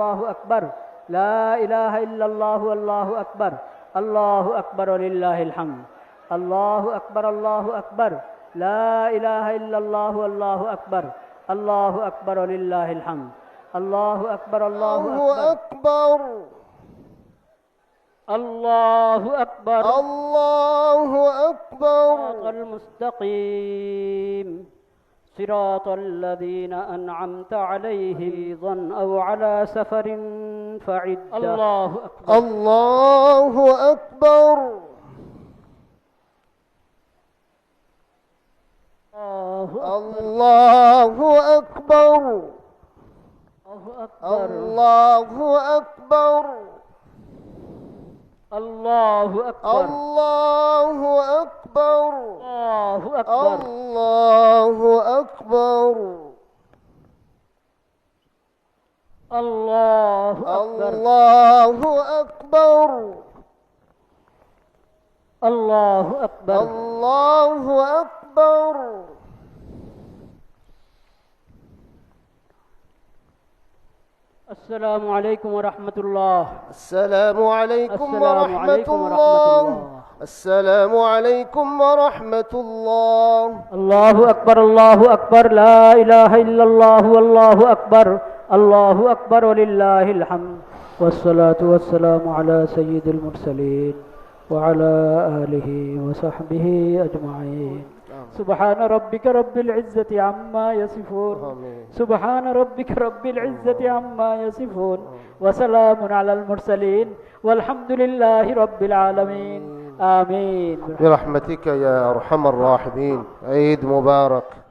الله أكبر لا إله إلا الله والله أكبر الله أكبر ولله الحمد الله أكبر الله أكبر لا إله إلا الله والله أكبر الله أكبر ولله الحمد الله أكبر الله أكبر الله أكبر الله أكبر. صراط المستقيم صراط الذين أنعمت عليهم ضن أو على سفر فعدة الله أكبر الله أكبر. الله أكبر الله أكبر الله أكبر الله أكبر الله أكبر الله أكبر الله أكبر الله أكبر الله أكبر الله أكبر. السلام عليكم ورحمة الله. السلام عليكم السلام ورحمة عليكم ورحمة الله. الله. السلام عليكم ورحمة الله. الله أكبر الله أكبر لا إله إلا الله والله أكبر الله أكبر ولله الحمد والصلاة والسلام على سيد المرسلين وعلى آله وصحبه أجمعين. سبحان ربك رب العزة عما يصفون سبحان ربك رب العزة عما يصفون وسلام على المرسلين والحمد لله رب العالمين آمين برحمتك يا أرحم الراحمين. عيد مبارك.